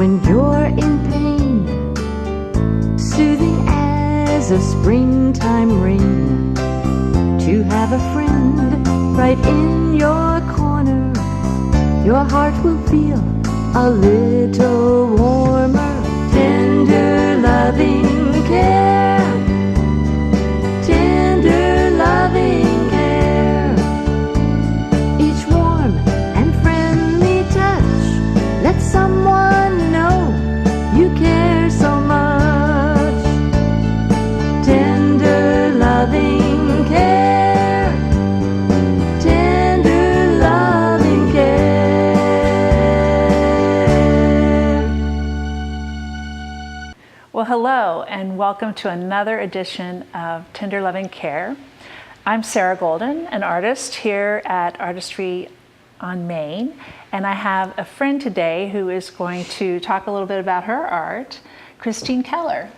when you're in pain, soothing as a springtime rain, to have a friend right in your corner. Your heart will feel a little warmer. Tender loving care, tender loving care. Each warm and friendly touch lets someone know you care so much. Tender loving care, tender loving care. Well, hello, and welcome to another edition of Tender Loving Care. I'm Sara Golden, an artist here at Artistry on Main, and I have a friend today who is going to talk a little bit about her art, Christine Keller.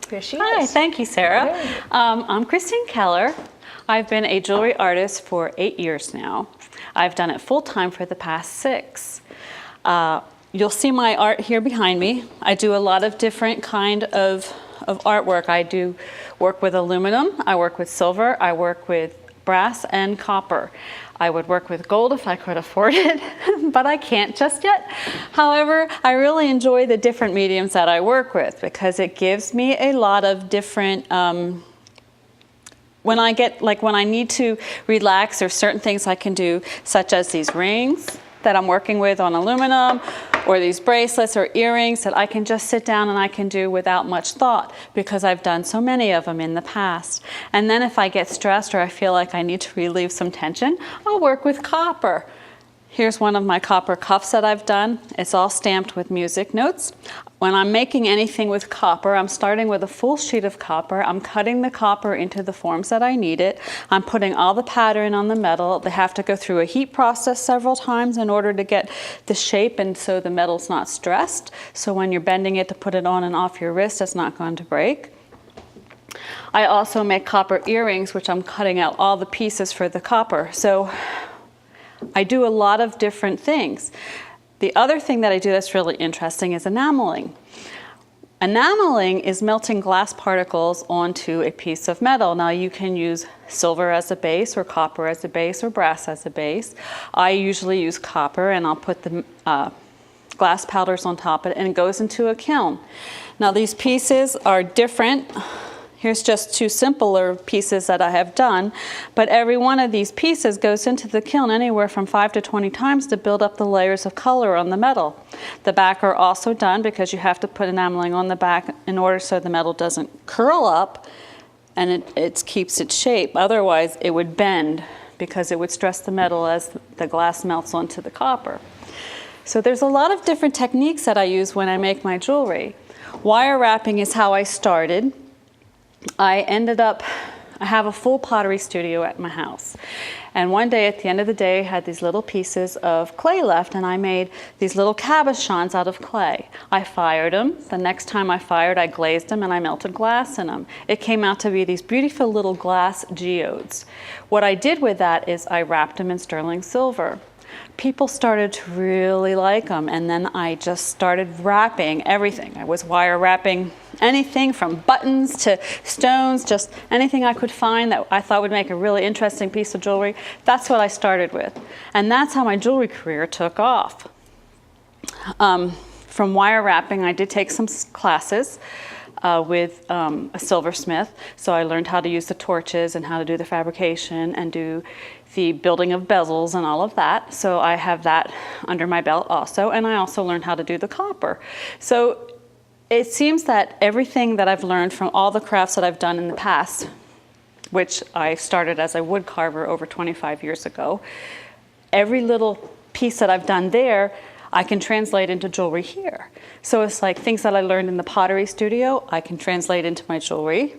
Here she is. Hi, thank you, Sara. Hey. I'm Christine Keller. I've been a jewelry artist for 8 years now. I've done it full-time for the past 6. You'll see my art here behind me. I do a lot of different kind of artwork. I do work with aluminum, I work with silver, I work with brass and copper. I would work with gold if I could afford it, but I can't just yet. However, I really enjoy the different mediums that I work with because it gives me a lot of different, when I need to relax, there's certain things I can do, such as these rings that I'm working with on aluminum, or these bracelets or earrings that I can just sit down and I can do without much thought because I've done so many of them in the past. And then if I get stressed or I feel like I need to relieve some tension, I'll work with copper. Here's one of my copper cuffs that I've done. It's all stamped with music notes. When I'm making anything with copper, I'm starting with a full sheet of copper. I'm cutting the copper into the forms that I need it. I'm putting all the pattern on the metal. They have to go through a heat process several times in order to get the shape and so the metal's not stressed. So when you're bending it to put it on and off your wrist, it's not going to break. I also make copper earrings, which I'm cutting out all the pieces for the copper. So I do a lot of different things. The other thing that I do that's really interesting is enameling. Enameling is melting glass particles onto a piece of metal. Now you can use silver as a base or copper as a base or brass as a base. I usually use copper and I'll put the glass powders on top of it and it goes into a kiln. Now these pieces are different. Here's just 2 simpler pieces that I have done, but every one of these pieces goes into the kiln anywhere from 5 to 20 times to build up the layers of color on the metal. The back are also done because you have to put enameling on the back in order so the metal doesn't curl up and it keeps its shape. Otherwise, it would bend because it would stress the metal as the glass melts onto the copper. So there's a lot of different techniques that I use when I make my jewelry. Wire wrapping is how I started. I have a full pottery studio at my house. And one day at the end of the day, I had these little pieces of clay left and I made these little cabochons out of clay. I fired them. The next time I fired, I glazed them and I melted glass in them. It came out to be these beautiful little glass geodes. What I did with that is I wrapped them in sterling silver. People started to really like them, and then I just started wrapping everything. I was wire wrapping anything from buttons to stones, just anything I could find that I thought would make a really interesting piece of jewelry. That's what I started with, and that's how my jewelry career took off. From wire wrapping, I did take some classes with a silversmith, so I learned how to use the torches and how to do the fabrication and do the building of bezels and all of that. So I have that under my belt also, and I also learned how to do the copper. So it seems that everything that I've learned from all the crafts that I've done in the past, which I started as a wood carver over 25 years ago, every little piece that I've done there, I can translate into jewelry here. So it's like things that I learned in the pottery studio, I can translate into my jewelry.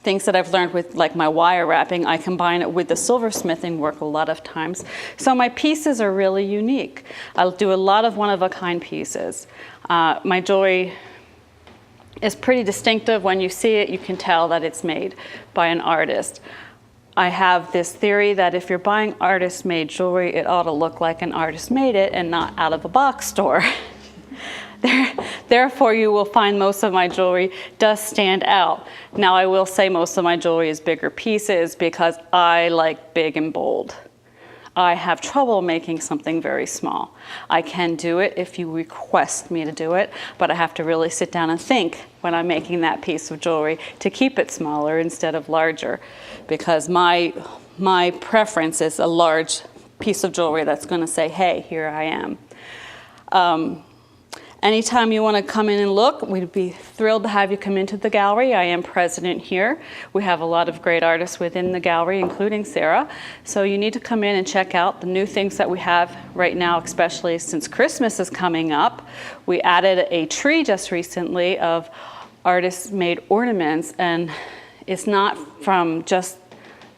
Things that I've learned with like my wire wrapping, I combine it with the silversmithing work a lot of times. So my pieces are really unique. I'll do a lot of one-of-a-kind pieces. My jewelry is pretty distinctive. When you see it, you can tell that it's made by an artist. I have this theory that if you're buying artist-made jewelry, it ought to look like an artist made it and not out of a box store. Therefore, you will find most of my jewelry does stand out. Now, I will say most of my jewelry is bigger pieces because I like big and bold. I have trouble making something very small. I can do it if you request me to do it, but I have to really sit down and think when I'm making that piece of jewelry to keep it smaller instead of larger, because my preference is a large piece of jewelry that's going to say, hey, here I am. Anytime you want to come in and look, we'd be thrilled to have you come into the gallery. I am president here. We have a lot of great artists within the gallery, including Sara. So you need to come in and check out the new things that we have right now, especially since Christmas is coming up. We added a tree just recently of artist-made ornaments, and it's not from just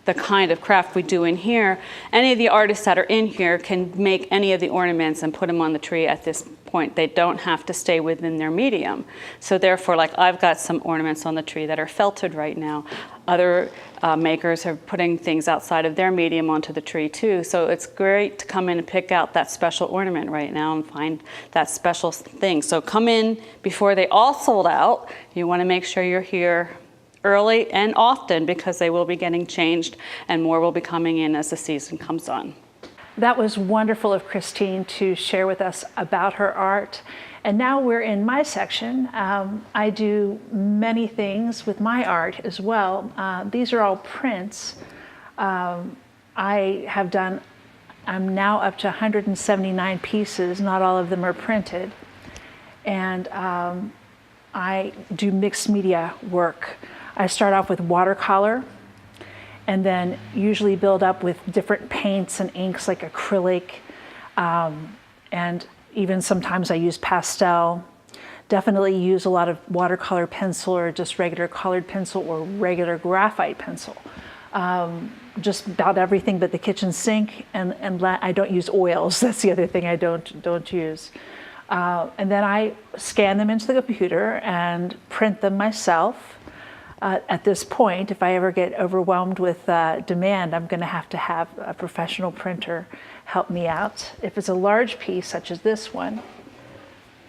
the kind of craft we do in here. Any of the artists that are in here can make any of the ornaments and put them on the tree at this point. They don't have to stay within their medium. So therefore, like I've got some ornaments on the tree that are felted right now. Other makers are putting things outside of their medium onto the tree too. So it's great to come in and pick out that special ornament right now and find that special thing. So come in before they all sold out. You want to make sure you're here early and often, because they will be getting changed and more will be coming in as the season comes on. That was wonderful of Christine to share with us about her art. And now we're in my section. I do many things with my art as well. These are all prints. I'm now up to 179 pieces. Not all of them are printed. And I do mixed media work. I start off with watercolor and then usually build up with different paints and inks like acrylic, and even sometimes I use pastel. Definitely use a lot of watercolor pencil or just regular colored pencil or regular graphite pencil. Just about everything but the kitchen sink, and I don't use oils. That's the other thing I don't use. And then I scan them into the computer and print them myself. At this point, if I ever get overwhelmed with demand, I'm going to have a professional printer help me out. If it's a large piece, such as this one,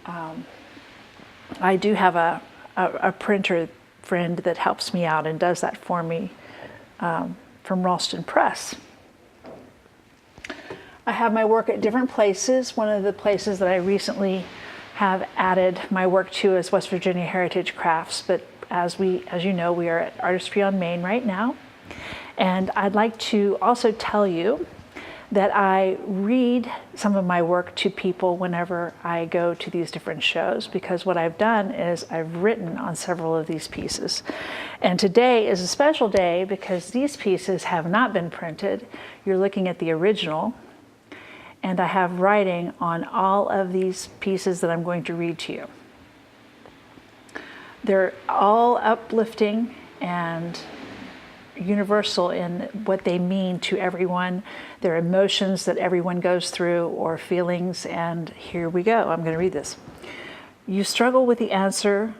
I do have a printer friend that helps me out and does that for me from Ralston Press. I have my work at different places. One of the places that I recently have added my work to is West Virginia Heritage Crafts, but as you know, we are at Artistry on Main right now. And I'd like to also tell you that I read some of my work to people whenever I go to these different shows, because what I've done is I've written on several of these pieces. And today is a special day because these pieces have not been printed. You're looking at the original, and I have writing on all of these pieces that I'm going to read to you. They're all uplifting and universal in what they mean to everyone. They're emotions that everyone goes through, or feelings, and here we go. I'm going to read this. You struggle with the answer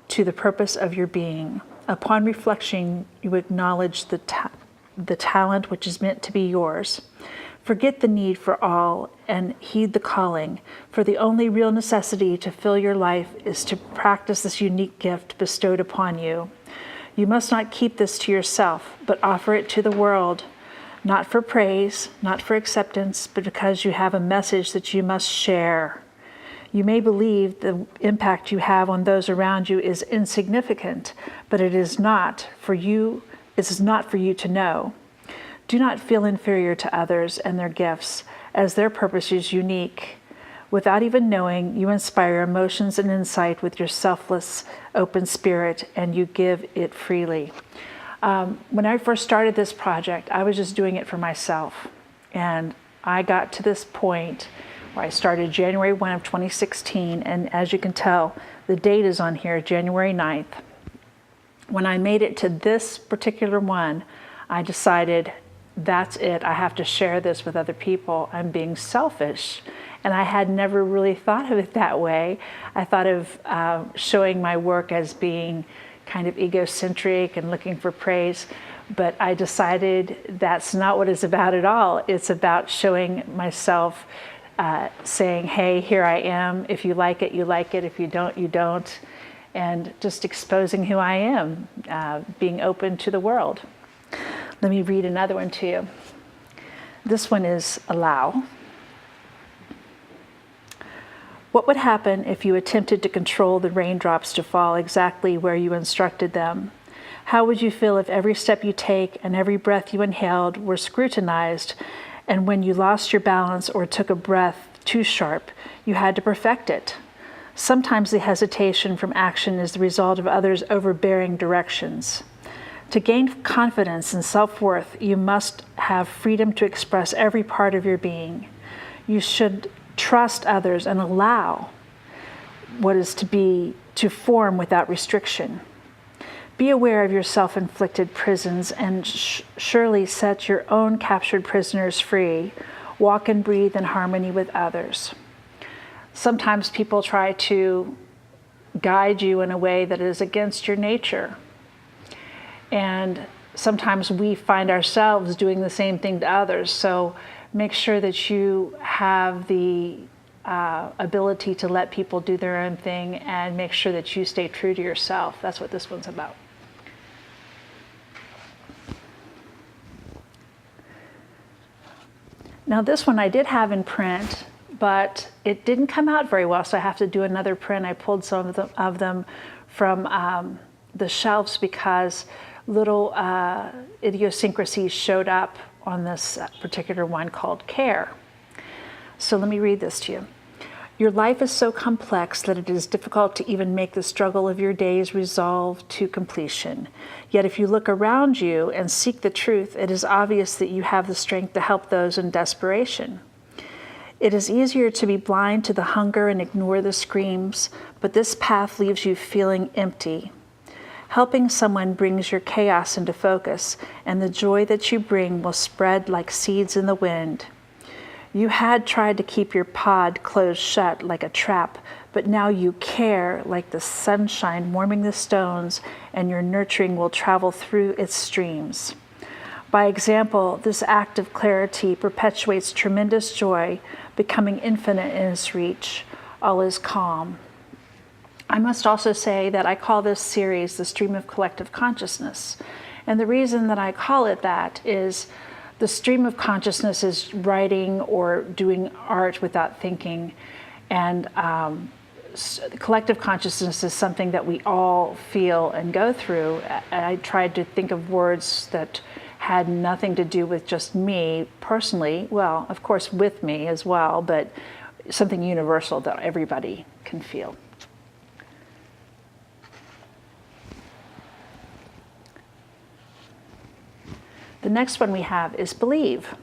to the purpose of your being. Upon reflection, you acknowledge the talent which is meant to be yours. Forget the need for all and heed the calling, for the only real necessity to fill your life is to practice this unique gift bestowed upon you. You must not keep this to yourself, but offer it to the world, not for praise, not for acceptance, but because you have a message that you must share. You may believe the impact you have on those around you is insignificant, but it is not for you. It is not for you to know. Do not feel inferior to others and their gifts, as their purpose is unique. Without even knowing, you inspire emotions and insight with your selfless, open spirit, and you give it freely. When I first started this project, I was just doing it for myself. And I got to this point where I started January 1 of 2016, and as you can tell, the date is on here, January 9th. When I made it to this particular one, I decided, that's it. I have to share this with other people. I'm being selfish. And I had never really thought of it that way. I thought of showing my work as being kind of egocentric and looking for praise. But I decided that's not what it's about at all. It's about showing myself saying, hey, here I am. If you like it, you like it. If you don't, you don't. And just exposing who I am, being open to the world. Let me read another one to you. This one is allow. What would happen if you attempted to control the raindrops to fall exactly where you instructed them? How would you feel if every step you take and every breath you inhaled were scrutinized, and when you lost your balance or took a breath too sharp, you had to perfect it? Sometimes the hesitation from action is the result of others' overbearing directions. To gain confidence and self-worth, you must have freedom to express every part of your being. You should trust others and allow what is to form without restriction. Be aware of your self-inflicted prisons and surely set your own captured prisoners free. Walk and breathe in harmony with others. Sometimes people try to guide you in a way that is against your nature. And sometimes we find ourselves doing the same thing to others. So make sure that you have the ability to let people do their own thing, and make sure that you stay true to yourself. That's what this one's about. Now this one I did have in print, but it didn't come out very well, so I have to do another print. I pulled some of them from the shelves because little idiosyncrasies showed up on this particular one called care. So let me read this to you. Your life is so complex that it is difficult to even make the struggle of your days resolve to completion. Yet if you look around you and seek the truth, it is obvious that you have the strength to help those in desperation. It is easier to be blind to the hunger and ignore the screams, but this path leaves you feeling empty. Helping someone brings your chaos into focus, and the joy that you bring will spread like seeds in the wind. You had tried to keep your pod closed shut like a trap, but now you care like the sunshine warming the stones, and your nurturing will travel through its streams. By example, this act of clarity perpetuates tremendous joy, becoming infinite in its reach. All is calm. I must also say that I call this series the Stream of Collective Consciousness. And the reason that I call it that is the stream of consciousness is writing or doing art without thinking. And collective consciousness is something that we all feel and go through. I tried to think of words that had nothing to do with just me personally. Well, of course, with me as well, but something universal that everybody can feel. The next one we have is believe.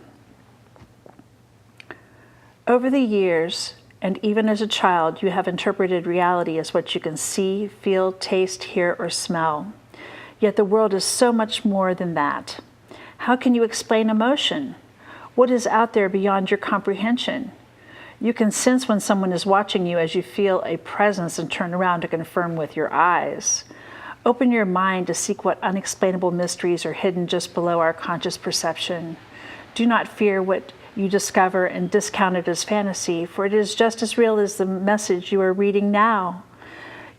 Over the years, and even as a child, you have interpreted reality as what you can see, feel, taste, hear, or smell. Yet the world is so much more than that. How can you explain emotion? What is out there beyond your comprehension? You can sense when someone is watching you as you feel a presence and turn around to confirm with your eyes. Open your mind to seek what unexplainable mysteries are hidden just below our conscious perception. Do not fear what you discover and discount it as fantasy, for it is just as real as the message you are reading now.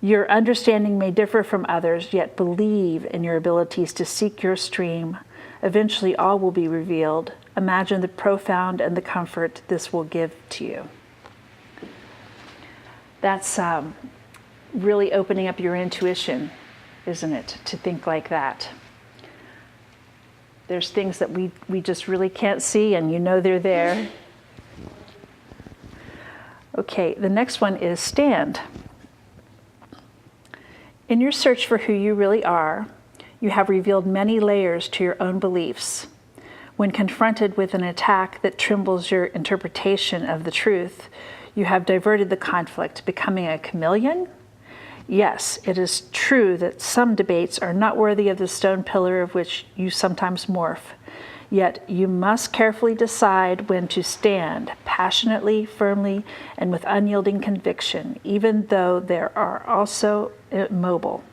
Your understanding may differ from others, yet believe in your abilities to seek your stream. Eventually all will be revealed. Imagine the profound and the comfort this will give to you. That's really opening up your intuition, isn't it, to think like that? There's things that we just really can't see, and you know they're there. Okay, the next one is stand. In your search for who you really are, you have revealed many layers to your own beliefs. When confronted with an attack that trembles your interpretation of the truth, you have diverted the conflict, becoming a chameleon? Yes, it is true that some debates are not worthy of the stone pillar of which you sometimes morph. Yet you must carefully decide when to stand, passionately, firmly, and with unyielding conviction, even though there are also immobile.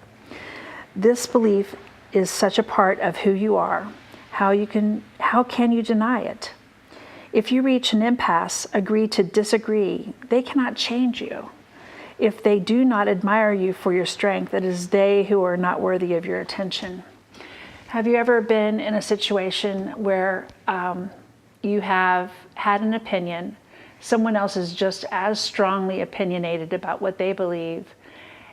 This belief is such a part of who you are. How can you deny it? If you reach an impasse, agree to disagree. They cannot change you. If they do not admire you for your strength, it is they who are not worthy of your attention. Have you ever been in a situation where you have had an opinion, someone else is just as strongly opinionated about what they believe,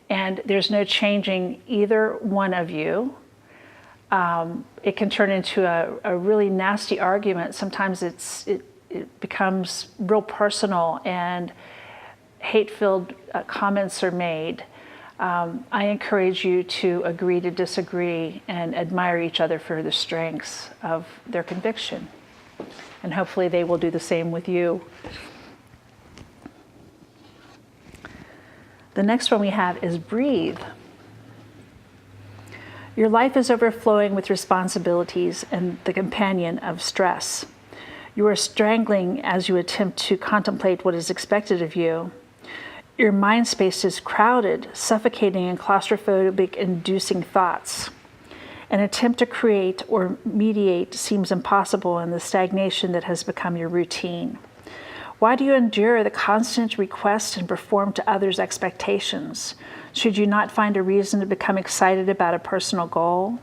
and there's no changing either one of you? It can turn into a really nasty argument. Sometimes it becomes real personal and hate-filled comments are made. I encourage you to agree to disagree and admire each other for the strengths of their conviction. And hopefully they will do the same with you. The next one we have is breathe. Your life is overflowing with responsibilities and the companion of stress. You are strangling as you attempt to contemplate what is expected of you. Your mind space is crowded, suffocating in claustrophobic inducing thoughts. An attempt to create or mediate seems impossible in the stagnation that has become your routine. Why do you endure the constant request and perform to others' expectations? Should you not find a reason to become excited about a personal goal?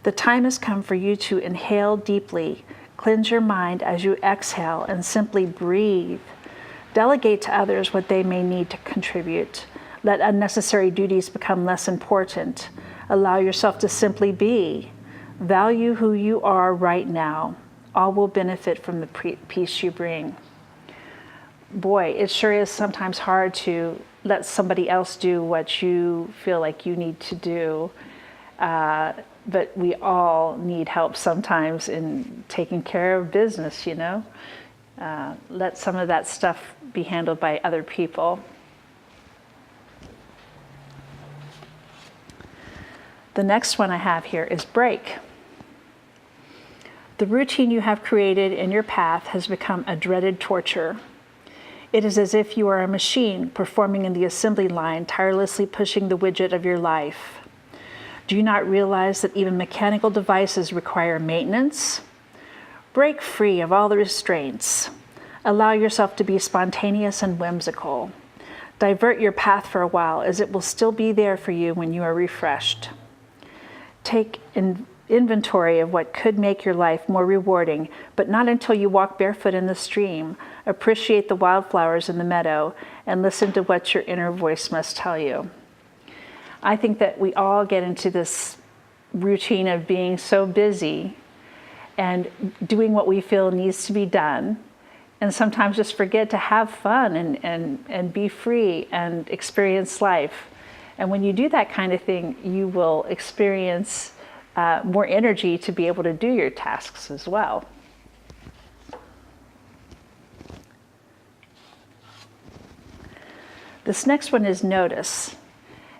The time has come for you to inhale deeply, cleanse your mind as you exhale, and simply breathe. Delegate to others what they may need to contribute. Let unnecessary duties become less important. Allow yourself to simply be. Value who you are right now. All will benefit from the peace you bring. Boy, it sure is sometimes hard to let somebody else do what you feel like you need to do. But we all need help sometimes in taking care of business, you know. Let some of that stuff be handled by other people. The next one I have here is break. The routine you have created in your path has become a dreaded torture. It is as if you are a machine performing in the assembly line, tirelessly pushing the widget of your life. Do you not realize that even mechanical devices require maintenance? Break free of all the restraints. Allow yourself to be spontaneous and whimsical. Divert your path for a while, as it will still be there for you when you are refreshed. Take inventory of what could make your life more rewarding, but not until you walk barefoot in the stream, appreciate the wildflowers in the meadow, and listen to what your inner voice must tell you. I think that we all get into this routine of being so busy and doing what we feel needs to be done, and sometimes just forget to have fun and be free and experience life. And when you do that kind of thing, you will experience more energy to be able to do your tasks as well. This next one is notice.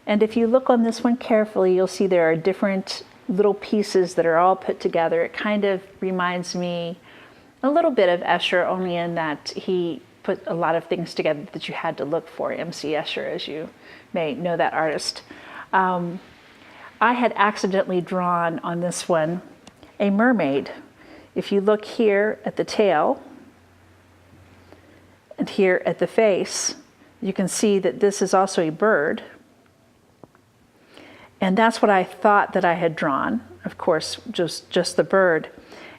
And if you look on this one carefully, you'll see there are different little pieces that are all put together. It kind of reminds me a little bit of Escher, only in that he put a lot of things together that you had to look for. M.C. Escher, as you may know that artist. I had accidentally drawn on this one a mermaid. If you look here at the tail and here at the face, you can see that this is also a bird. And that's what I thought that I had drawn, of course, just the bird.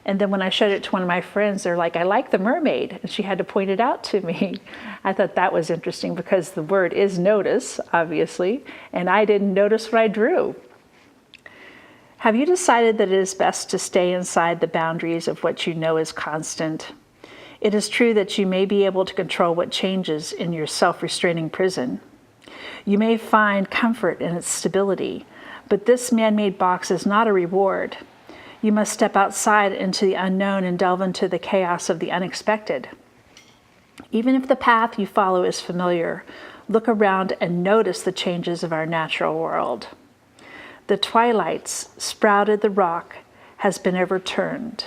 And then when I showed it to one of my friends, they're like, I like the mermaid. And she had to point it out to me. I thought that was interesting because the word is notice, obviously, and I didn't notice what I drew. Have you decided that it is best to stay inside the boundaries of what you know is constant? It is true that you may be able to control what changes in your self-restraining prison. You may find comfort in its stability, but this man-made box is not a reward. You must step outside into the unknown and delve into the chaos of the unexpected. Even if the path you follow is familiar, look around and notice the changes of our natural world. The twilights sprouted, the rock has been overturned.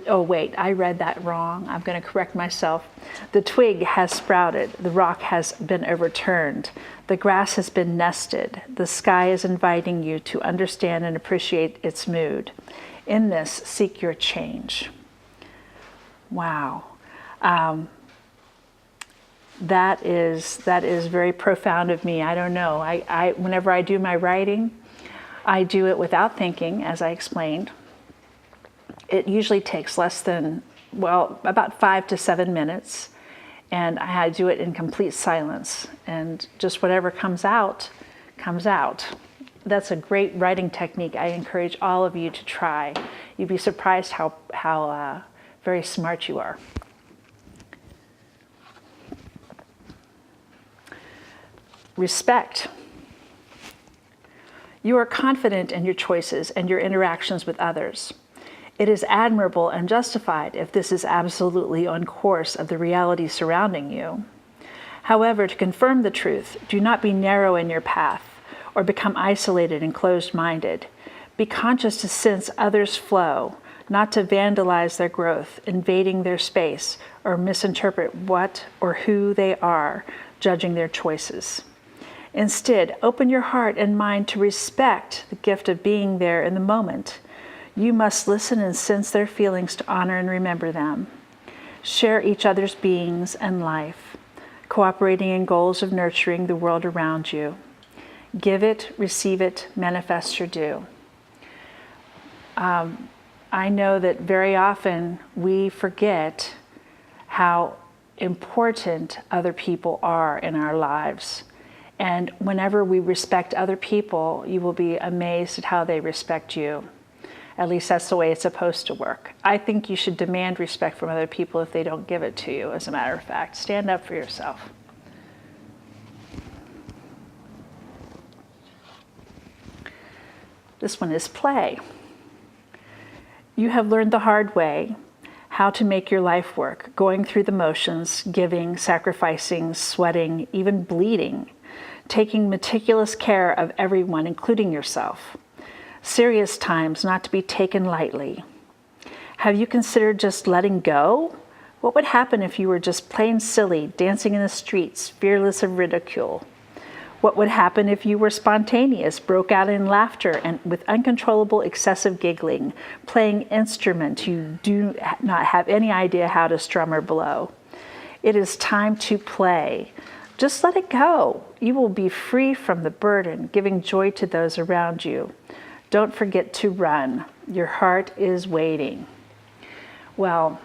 Oh wait, I read that wrong. I'm going to correct myself. The twig has sprouted, the rock has been overturned, the grass has been nested, the sky is inviting you to understand and appreciate its mood. In this, seek your change. Wow. That is very profound of me. I don't know. I whenever I do my writing, I do it without thinking, as I explained. It usually takes less than, well, about 5 to 7 minutes. And I do it in complete silence. And just whatever comes out, comes out. That's a great writing technique I encourage all of you to try. You'd be surprised how very smart you are. Respect. You are confident in your choices and your interactions with others. It is admirable and justified if this is absolutely on course of the reality surrounding you. However, to confirm the truth, do not be narrow in your path or become isolated and closed-minded. Be conscious to sense others' flow, not to vandalize their growth, invading their space, or misinterpret what or who they are, judging their choices. Instead, open your heart and mind to respect the gift of being there in the moment. You must listen and sense their feelings to honor and remember them. Share each other's beings and life, cooperating in goals of nurturing the world around you. Give it, receive it, manifest your due. I know that very often we forget how important other people are in our lives. And whenever we respect other people, you will be amazed at how they respect you. At least that's the way it's supposed to work. I think you should demand respect from other people if they don't give it to you, as a matter of fact. Stand up for yourself. This one is play. You have learned the hard way how to make your life work, going through the motions, giving, sacrificing, sweating, even bleeding, taking meticulous care of everyone, including yourself. Serious times not to be taken lightly. Have you considered just letting go? What would happen if you were just plain silly, dancing in the streets, fearless of ridicule? What would happen if you were spontaneous, broke out in laughter and with uncontrollable excessive giggling, playing instruments you do not have any idea how to strum or blow? It is time to play. Just let it go. You will be free from the burden, giving joy to those around you. Don't forget to run. Your heart is waiting. Well,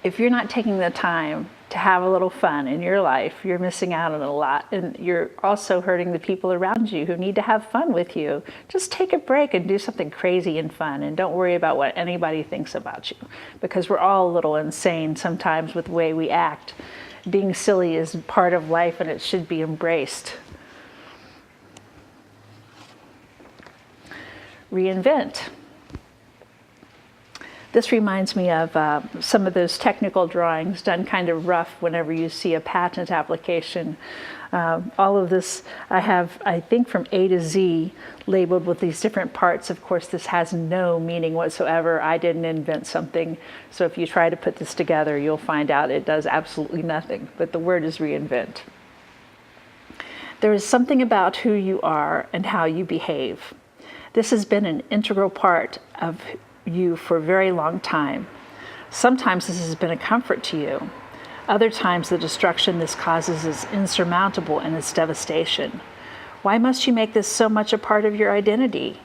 if you're not taking the time to have a little fun in your life, you're missing out on a lot. And you're also hurting the people around you who need to have fun with you. Just take a break and do something crazy and fun. And don't worry about what anybody thinks about you. Because we're all a little insane sometimes with the way we act. Being silly is part of life and it should be embraced. Reinvent. This reminds me of some of those technical drawings done kind of rough whenever you see a patent application. All of this I have, I think, from A to Z labeled with these different parts. Of course, this has no meaning whatsoever. I didn't invent something. So if you try to put this together, you'll find out it does absolutely nothing. But the word is reinvent. There is something about who you are and how you behave. This has been an integral part of you for a very long time. Sometimes this has been a comfort to you. Other times the destruction this causes is insurmountable in its devastation. Why must you make this so much a part of your identity?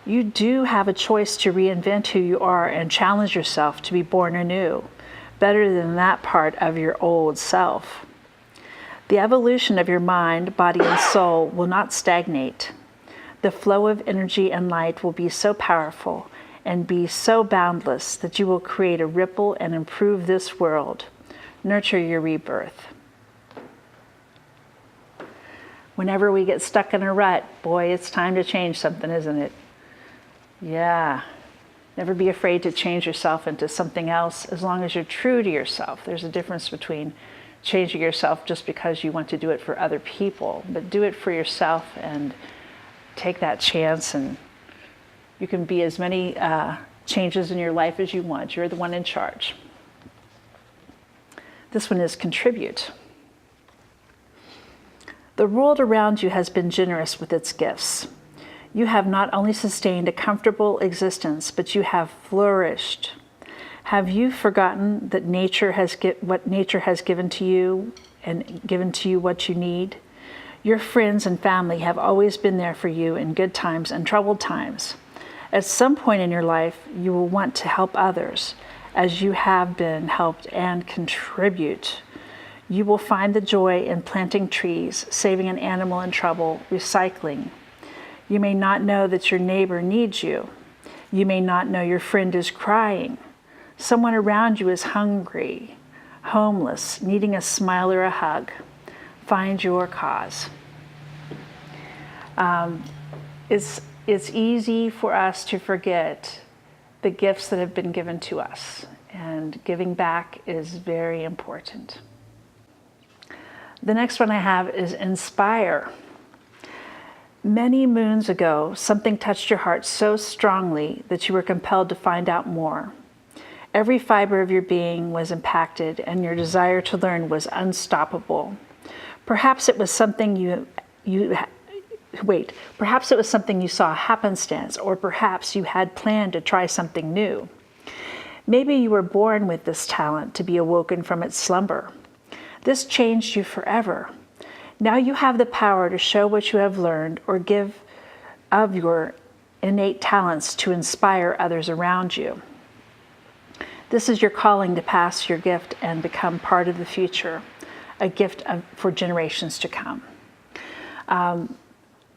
You do have a choice to reinvent who you are and challenge yourself to be born anew, better than that part of your old self. The evolution of your mind, body, and soul will not stagnate. The flow of energy and light will be so powerful and be so boundless that you will create a ripple and improve this world. Nurture your rebirth. Whenever we get stuck in a rut, boy, it's time to change something, isn't it? Yeah. Never be afraid to change yourself into something else as long as you're true to yourself. There's a difference between changing yourself just because you want to do it for other people, but do it for yourself and take that chance, and you can be as many changes in your life as you want. You're the one in charge. This one is contribute. The world around you has been generous with its gifts. You have not only sustained a comfortable existence, but you have flourished. Have you forgotten that what nature has given to you and given to you what you need? Your friends and family have always been there for you in good times and troubled times. At some point in your life, you will want to help others as you have been helped and contribute. You will find the joy in planting trees, saving an animal in trouble, recycling. You may not know that your neighbor needs you. You may not know your friend is crying. Someone around you is hungry, homeless, needing a smile or a hug. Find your cause. It's easy for us to forget the gifts that have been given to us, and giving back is very important. The next one I have is inspire. Many moons ago, something touched your heart so strongly that you were compelled to find out more. Every fiber of your being was impacted, and your desire to learn was unstoppable. Perhaps it was something perhaps it was something you saw happenstance, or perhaps you had planned to try something new. Maybe you were born with this talent to be awoken from its slumber. This changed you forever. Now you have the power to show what you have learned or give of your innate talents to inspire others around you. This is your calling to pass your gift and become part of the future, a gift for generations to come.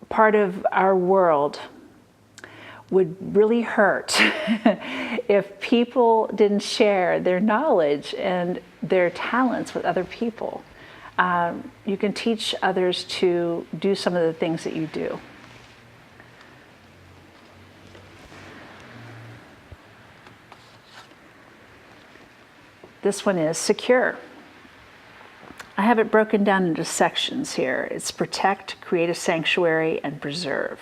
Part of our world would really hurt if people didn't share their knowledge and their talents with other people. You can teach others to do some of the things that you do. This one is secure. I have it broken down into sections here. It's protect, create a sanctuary, and preserve.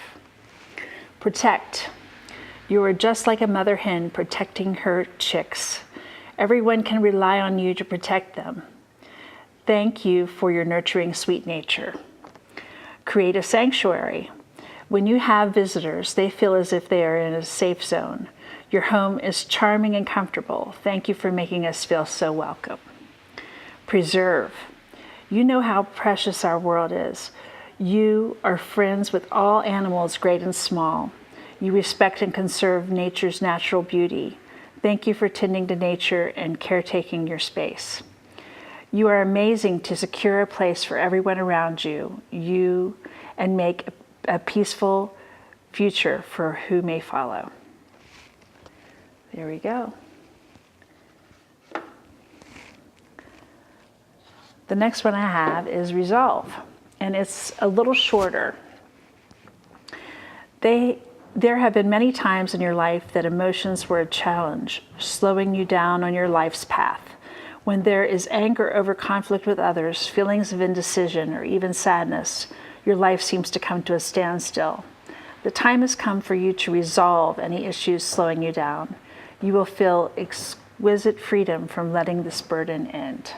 Protect. You are just like a mother hen protecting her chicks. Everyone can rely on you to protect them. Thank you for your nurturing, sweet nature. Create a sanctuary. When you have visitors, they feel as if they are in a safe zone. Your home is charming and comfortable. Thank you for making us feel so welcome. Preserve. You know how precious our world is. You are friends with all animals, great and small. You respect and conserve nature's natural beauty. Thank you for tending to nature and caretaking your space. You are amazing to secure a place for everyone around you, and make a peaceful future for who may follow. There we go. The next one I have is resolve, and it's a little shorter. There have been many times in your life that emotions were a challenge, slowing you down on your life's path. When there is anger over conflict with others, feelings of indecision, or even sadness, your life seems to come to a standstill. The time has come for you to resolve any issues slowing you down. You will feel exquisite freedom from letting this burden end.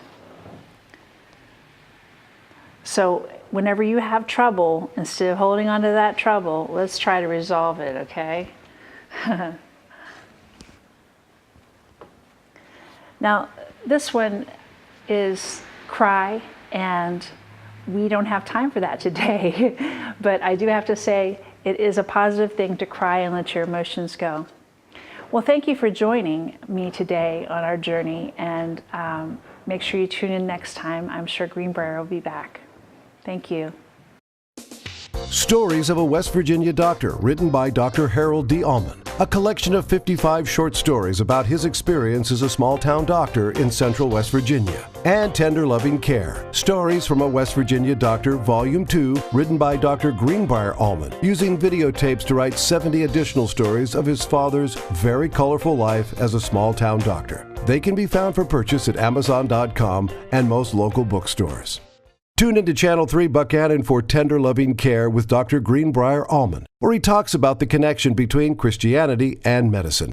So whenever you have trouble, instead of holding on to that trouble, let's try to resolve it, okay? Now, this one is cry, and we don't have time for that today. But I do have to say, it is a positive thing to cry and let your emotions go. Well, thank you for joining me today on our journey, and make sure you tune in next time. I'm sure Greenbrier will be back. Thank you. Stories of a West Virginia Doctor, written by Dr. Harold D. Allman. A collection of 55 short stories about his experience as a small-town doctor in central West Virginia. And Tender Loving Care. Stories from a West Virginia Doctor, Volume 2, written by Dr. Greenbrier Allman, using videotapes to write 70 additional stories of his father's very colorful life as a small-town doctor. They can be found for purchase at Amazon.com and most local bookstores. Tune into Channel 3 Buckhannon for Tender Loving Care with Dr. Greenbrier Allman, where he talks about the connection between Christianity and medicine.